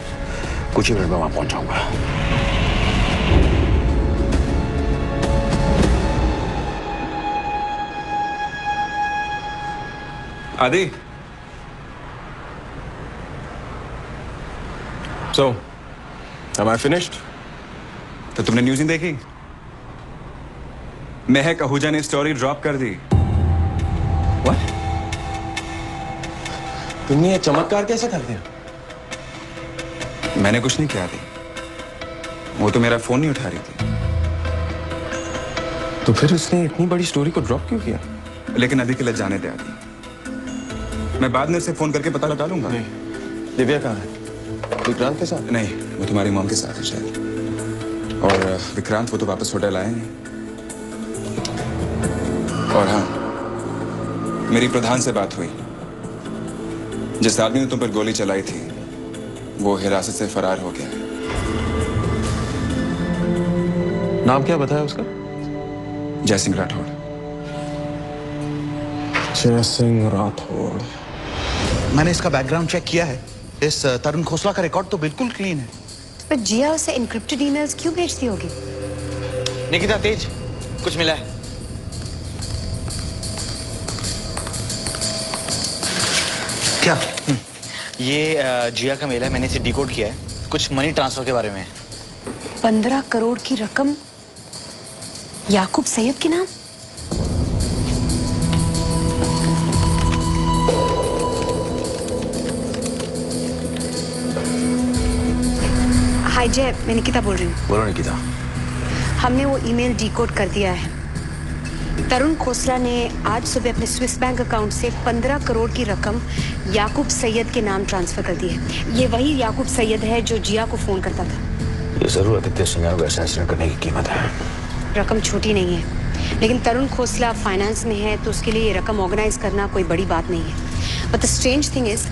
कुछ ही मिनट में वहां पहुंच जाऊंगा। आदि, so, am I finished? तो तुमने न्यूज़ नहीं देखी? महक आहूजा ने स्टोरी ड्रॉप कर दी। What? तुमने ये चमत्कार कैसे कर दिया? मैंने कुछ नहीं किया थी, वो तो मेरा फोन नहीं उठा रही थी। तो फिर उसने इतनी बड़ी स्टोरी को ड्रॉप क्यों किया? लेकिन अभी के लिए जाने दे आदि, मैं बाद में उसे फोन करके पता लगा लूंगा। नहीं। दिव्या कहाँ है? विक्रांत के साथ? नहीं, वो तुम्हारी मॉम के साथ है शायद। और विक्रांत वो तो वापस होटल आए नहीं। और हाँ, मेरी प्रधान से बात हुई। जिस आदमी ने तुम पर गोली चलाई थी वो हिरासत से फरार हो गया है। नाम क्या बताया उसका? जय सिंह राठौड़। जय सिंह राठौड़। मैंने इसका बैकग्राउंड चेक किया है। इस तरुण खोसला का रिकॉर्ड तो बिल्कुल क्लीन है। पर जिया उसे इनक्रिप्टेड ईमेल्स क्यों भेजती होगी? निकिता, तेज, कुछ मिला है? क्या? ये जिया का मेल है, मैंने इसे डिकोड किया है। कुछ मनी ट्रांसफर के बारे में। 15 करोड़ की रकम याकूब सैयद के नाम? हाय जय, मैं निकिता बोल रही हूँ। बोलो निकिता। हमने वो ईमेल डिकोड कर दिया है। तरुण खोसला ने आज सुबह अपने स्विस बैंक अकाउंट से 15 करोड़ की रकम याकूब सैयद के नाम ट्रांसफर कर दी है। ये वही याकूब सैयद है जो जिया को फोन करता था। ये जरूर आदित्य सिंह को असैसिनेट करने की कीमत है। रकम छोटी नहीं है, लेकिन तरुण खोसला फाइनेंस में है तो उसके लिए ये रकम ऑर्गेनाइज करना कोई बड़ी बात नहीं है। But the strange thing is,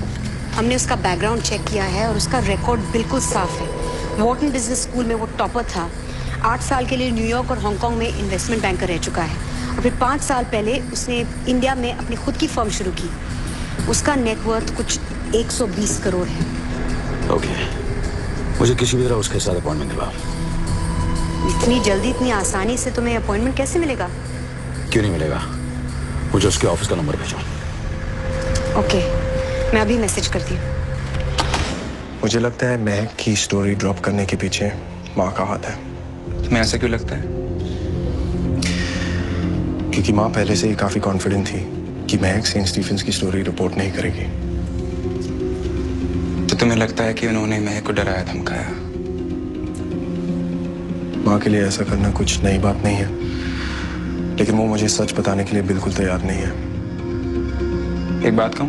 हमने उसका बैकग्राउंड चेक किया है और उसका रिकॉर्ड बिल्कुल साफ है। वॉर्टन बिजनेस स्कूल में वो टॉपर था। 8 साल के लिए न्यूयॉर्क और हांगकांग में इन्वेस्टमेंट बैंकर रह चुका है और फिर 5 साल पहले उसने इंडिया में अपनी खुद की फर्म शुरू की। उसका नेटवर्थ कुछ 120 करोड़ है। ओके, मुझे किसी भी तरह उसके साथ अपॉइंटमेंट दिलवा। इतनी जल्दी इतनी आसानी से तुम्हें अपॉइंटमेंट कैसे मिलेगा? क्यों नहीं मिलेगा? मुझे उसके ऑफिस का नंबर भेजो। ओके, मैं अभी मैसेज करती हूँ। मुझे लगता है महक की स्टोरी ड्रॉप करने के पीछे माँ का हाथ है। तुम्हें ऐसा क्यों लगता है? क्योंकि माँ पहले से ही काफी कॉन्फिडेंट थी कि महक सेंट स्टीफेंस की स्टोरी रिपोर्ट नहीं करेगी। तो तुम्हें लगता है कि उन्होंने महक को डराया धमकाया? माँ के लिए ऐसा करना कुछ नई बात नहीं है, लेकिन वो मुझे सच बताने के लिए बिल्कुल तैयार नहीं है। एक बात कहूं,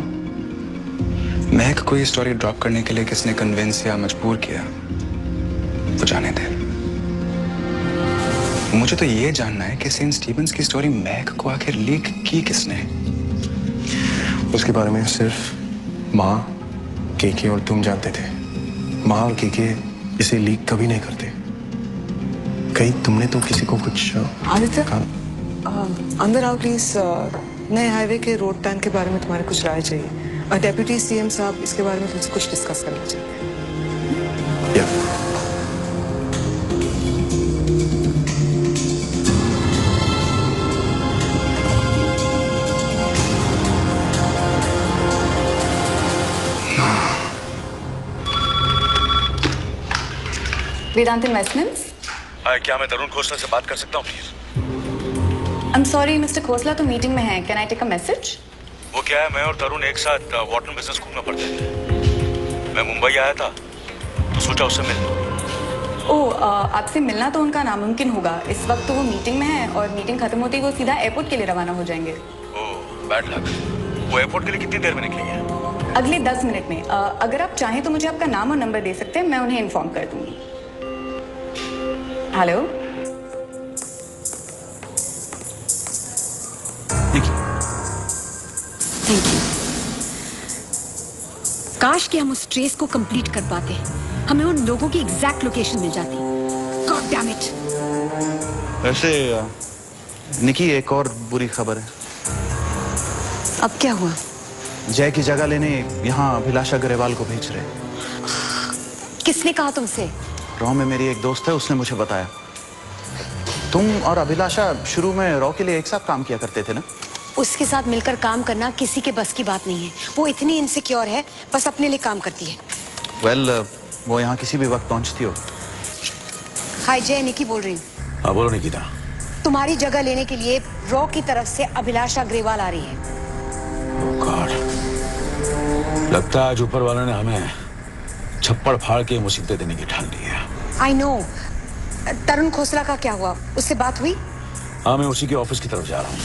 महक को ये स्टोरी ड्रॉप करने के लिए किसने कन्विंस या मजबूर किया वो जाने दे। मुझे तो ये जानना है कि सेंट स्टीफेंस की स्टोरी महक को आखिर लीक की किसने। उसके बारे में सिर्फ माँ, केके और तुम जानते थे। माँ और केके इसे लीक कभी नहीं करते। कहीं तुमने तो किसी को कुछ आदित्य, अंदर आओ प्लीज। नए हाईवे के रोड प्लान के बारे में तुम्हारी कुछ राय चाहिए। डेप्यूटी सीएम साहब इसके बारे में तुमसे कुछ डिस्कस करना चाहिए। वेदांत इन्वेस्टमेंट्स। क्या मैं तरुण खोसला से बात कर सकता हूँ please? I am sorry mister Khosla तो मीटिंग में है। Can I take a message? वो क्या है, मैं और तरुण एक साथ वॉर्टन बिजनेस स्कूल में पढ़ते थे। मैं मुंबई आया था तो सोचा उससे मिल लूं। ओह, आपसे मिलना तो उनका नामुमकिन होगा। इस वक्त तो वो मीटिंग में है और मीटिंग खत्म होते ही वो सीधा एयरपोर्ट के लिए रवाना हो जाएंगे। ओह, बैड लक। वो एयरपोर्ट के लिए कितनी देर में निकलेंगे? अगले 10 मिनट में। अगर आप चाहें तो मुझे आपका नाम और नंबर दे सकते हैं, मैं उन्हें इन्फॉर्म कर दूंगी। Hello, thank you. काश कि हम उस ट्रेस को कंप्लीट कर पाते, हमें उन लोगों की एग्जैक्ट लोकेशन मिल जाती। God damn it. वैसे निकी, एक और बुरी खबर है। अब क्या हुआ? जय की जगह लेने यहाँ अभिलाषा ग्रेवाल को भेज रहे। किसने कहा तुमसे? रॉ में मेरी एक दोस्त है, उसने मुझे बताया। तुम और अभिलाषा शुरू में रॉ के लिए एक साथ काम किया करते थे ना? उसके साथ मिलकर काम करना किसी के बस की बात नहीं है। वो इतनी इनसिक्योर है, बस अपने लिए काम करती है। वेल, वो यहाँ किसी भी वक्त पहुंचती हो। हाय जय, निकी बोल रही हूँ। हाँ बोलो निकिता। तुम्हारी जगह लेने के लिए रॉ की तरफ से अभिलाषा ग्रेवाल आ रही है। गॉड, लगता है आज ऊपर वाले ने हमें छप्पड़ फाड़ के मुसीबतें देने की ठान ली है। I know. तरुण खोसला का क्या हुआ? उससे बात हुई? हाँ, मैं उसी के ऑफिस की तरफ जा रहा हूँ।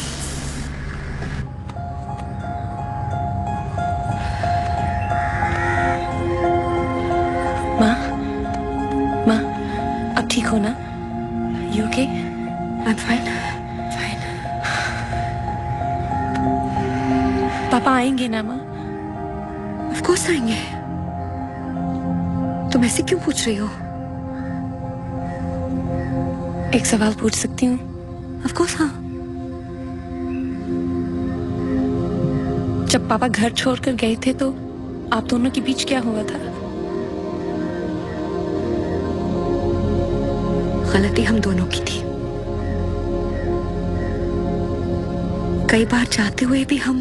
माँ, अब ठीक हो ना? You okay? I'm fine. Fine. पापा आएंगे ना माँ? Of course आएंगे। तुम ऐसे क्यों पूछ रही हो? एक सवाल पूछ सकती हूँ? Of course हाँ। जब पापा घर छोड़कर गए थे तो आप दोनों के बीच क्या हुआ था? गलती हम दोनों की थी। कई बार चाहते हुए भी हम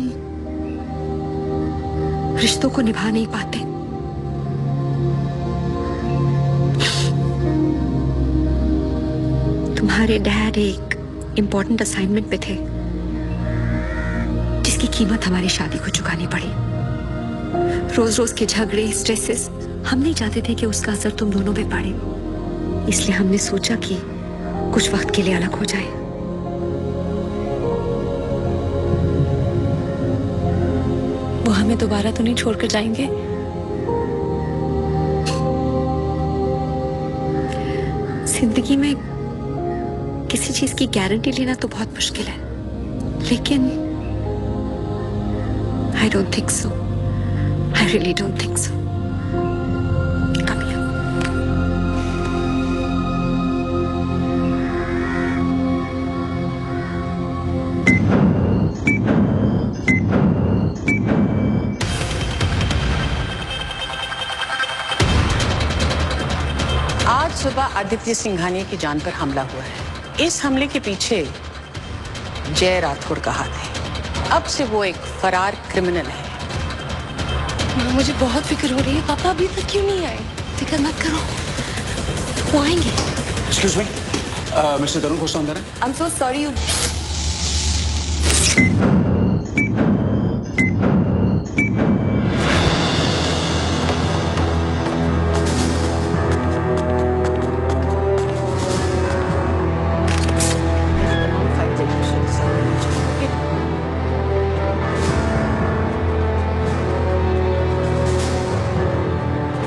रिश्तों को निभा नहीं पाते। तुम्हारे डैड एक इम्पोर्टेंट असाइनमेंट पे थे जिसकी कीमत हमारी शादी को चुकानी पड़ी। रोज रोज के झगड़े, स्ट्रेसेस, हम नहीं चाहते थे कि उसका असर तुम दोनों पे पड़े। इसलिए हमने सोचा कि कुछ वक्त के लिए अलग हो जाए। वो हमें दोबारा तो नहीं छोड़कर जाएंगे? जिंदगी में किसी चीज की गारंटी लेना तो बहुत मुश्किल है, लेकिन I don't think so. I I really don't think so. Come here. आज सुबह आदित्य सिंघानिया की जान पर हमला हुआ है। इस हमले के पीछे जय राठौड़ का हाथ है। अब से वो एक फरार क्रिमिनल है। मुझे बहुत फिक्र हो रही है। पापा अभी तक क्यों नहीं आए? फिक्र मत करो, वो आएंगे। Excuse me, mister Tarun Khosla अंदर है? I'm so sorry you...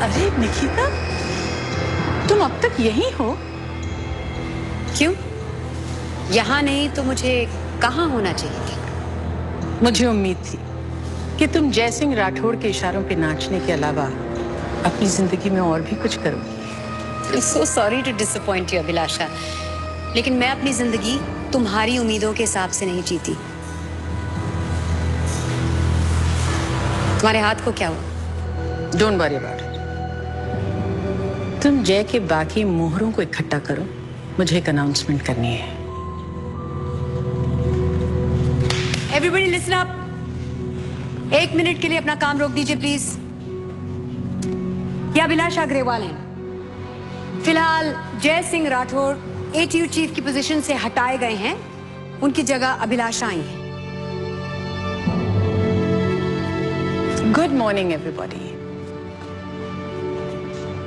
अरे निकिता, तुम अब तक यहीं हो? क्यों? यहाँ नहीं तो मुझे कहाँ होना चाहिए था? मुझे उम्मीद थी कि तुम जयसिंह राठौड़ के इशारों पे नाचने के अलावा अपनी जिंदगी में और भी कुछ करोगी। I'm so sorry to disappoint you, अभिलाषा, लेकिन मैं अपनी जिंदगी तुम्हारी उम्मीदों के हिसाब से नहीं जीती। तुम्हारे हाथ को क्या हुआ? Don't worry about it. तुम जय के बाकी मोहरों को इकट्ठा करो, मुझे एक अनाउंसमेंट करनी है। Everybody listen up. 1 मिनट के लिए अपना काम रोक दीजिए प्लीज। ये अभिलाषा अग्रवाल हैं। फिलहाल जय सिंह राठौड़ ATU चीफ की पोजीशन से हटाए गए हैं, उनकी जगह अभिलाषा आई है। Good morning everybody.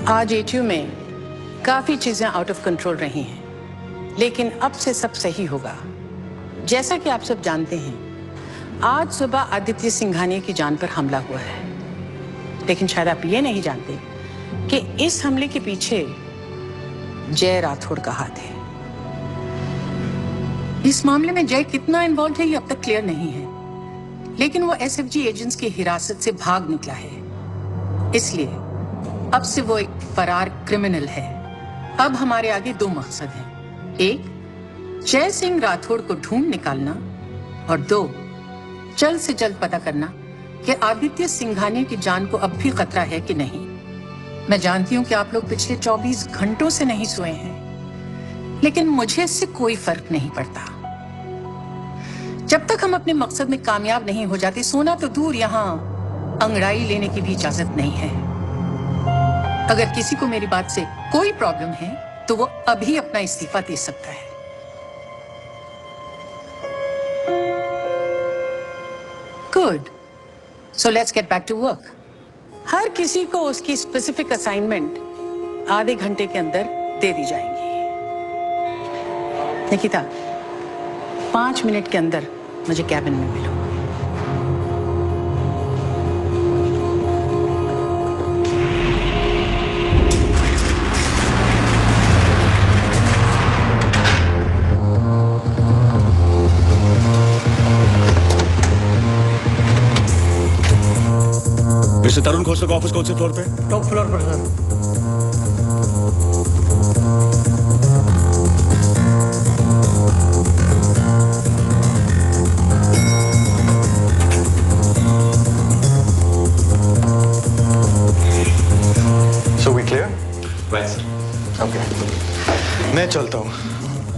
आज ATU में काफी चीजें आउट ऑफ कंट्रोल रही हैं, लेकिन अब से सब सही होगा। जैसा कि आप सब जानते हैं, आज सुबह आदित्य सिंघानिया की जान पर हमला हुआ है, लेकिन शायद आप ये नहीं जानते कि इस हमले के पीछे जय राठौड़ का हाथ है। इस मामले में जय कितना इन्वॉल्व है ये अब तक क्लियर नहीं है, लेकिन वो SFG एजेंट्स की हिरासत से भाग निकला है, इसलिए अब से वो एक फरार क्रिमिनल है। अब हमारे आगे 2 मकसद हैं। एक, जय सिंह राठौड़ को ढूंढ निकालना, और 2, जल्द से जल्द पता करना कि आदित्य सिंघानिया की जान को अब भी खतरा है कि नहीं। मैं जानती हूं कि आप लोग पिछले 24 घंटों से नहीं सोए हैं, लेकिन मुझे इससे कोई फर्क नहीं पड़ता। जब तक हम अपने मकसद में कामयाब नहीं हो जाते, सोना तो दूर, यहां अंगड़ाई लेने की भी इजाजत नहीं है। अगर किसी को मेरी बात से कोई प्रॉब्लम है तो वो अभी अपना इस्तीफा दे सकता है। Good, so let's get back to work. हर किसी को उसकी स्पेसिफिक असाइनमेंट आधे घंटे के अंदर दे दी जाएगी। निकिता, 5 मिनट के अंदर मुझे कैबिन में मिलो। मिस्टर तरुण खोसला का ऑफिस कौन से फ्लोर पे? टॉप फ्लोर पर sir. So we clear? Right, sir. Okay. मैं चलता हूँ।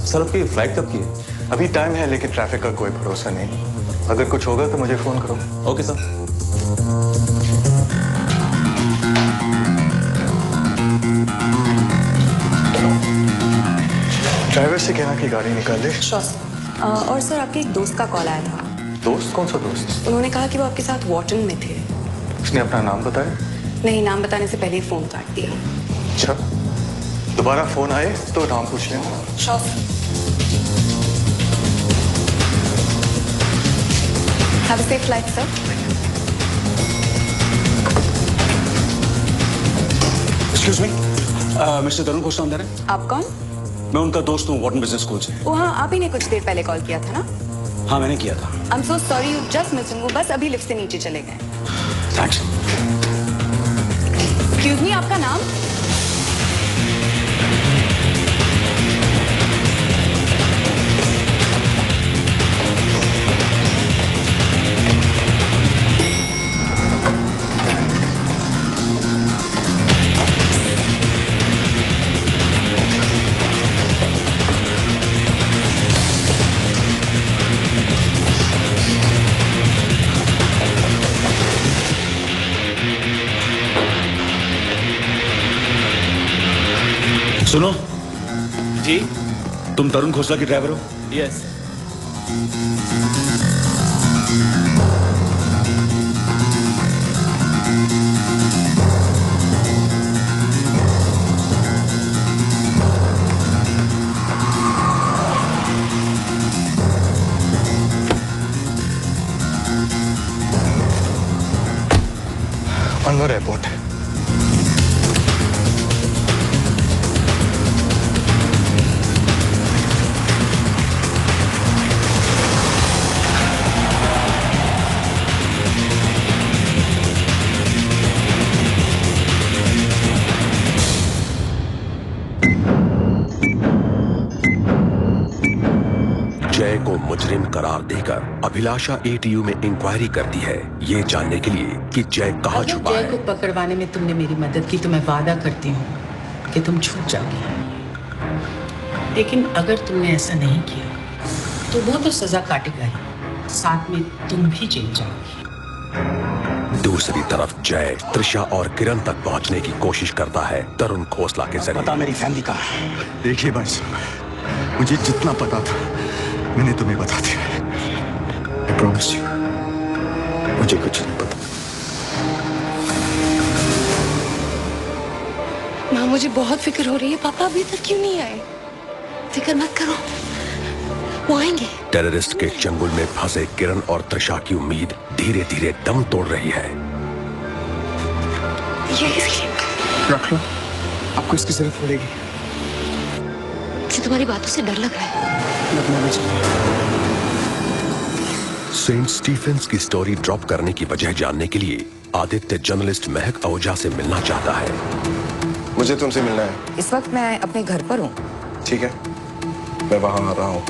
सर आपकी फ्लाइट कब की है? अभी टाइम है, लेकिन ट्रैफिक का कोई भरोसा नहीं। अगर कुछ होगा तो मुझे फोन करो। Okay sir. ड्राइवर से कहना कि गाड़ी निकाल दे। और सर, आपके एक दोस्त का कॉल आया था। दोस्त? कौन सा दोस्त? उन्होंने कहा कि वो आपके साथ वॉटन में थे। उसने अपना नाम बताया? नहीं, नाम बताने से पहले ही फोन काट दिया। अच्छा, दोबारा फोन आए तो नाम पूछ लेना। Have a safe flight, sir. Excuse me, mister Tarun Khosla अंदर है? आप कौन? मैं उनका दोस्त हूँ, वॉटन बिजनेस स्कूल से। वो हाँ, आप ही ने कुछ देर पहले कॉल किया था ना? हाँ, मैंने किया था। I'm so sorry, you just missed him. वो बस अभी लिफ्ट से नीचे चले गए। थैंक्स। एक्सक्यूज मी, आपका नाम? सुनो जी, तुम तरुण खोसला की ड्राइवर हो? यस। अनवर एयरपोर्ट। जय को मुजरिम करार देकर अभिलाषा एटीयू में इंक्वायरी करती है, ये जानने के लिए कि जय कहाँ अगर छुपा जय है। को पकड़वाने में तुमने मेरी मदद की तो मैं वादा करती हूँ कि तुम छूट जाओगी। लेकिन अगर तुमने ऐसा नहीं किया तो वो तो सजा काटेगा ही, साथ में तुम भी जेल जाओगी। दूसरी तरफ जय त्रिशा और किरण तक पहुंचने की कोशिश करता है तरुण खोसला के जरिए। पता मेरी फैमिली कहाँ है? देखिए भाई साहब, मुझे जितना पता था मैंने तुम्हें बता दिया। I promise you, मुझे कुछ नहीं पता। माँ, मुझे बहुत फिक्र हो रही है। पापा अभी तक क्यों नहीं आए? फिक्र मत करो, वो आएंगे। टेररिस्ट के चंगुल में फंसे किरण और त्रिशा की उम्मीद धीरे धीरे दम तोड़ रही है। ये इसकी रख लो, आपको इसकी जरूरत पड़ेगी। मुझे तुम्हारी बातों से डर लग रहा है। लगना भी चाहिए। सेंट स्टीफेंस की स्टोरी ड्रॉप करने की वजह जानने के लिए आदित्य जर्नलिस्ट महक आहूजा से मिलना चाहता है। मुझे तुमसे मिलना है। इस वक्त मैं अपने घर पर हूँ। ठीक है, मैं वहां आ रहा हूँ।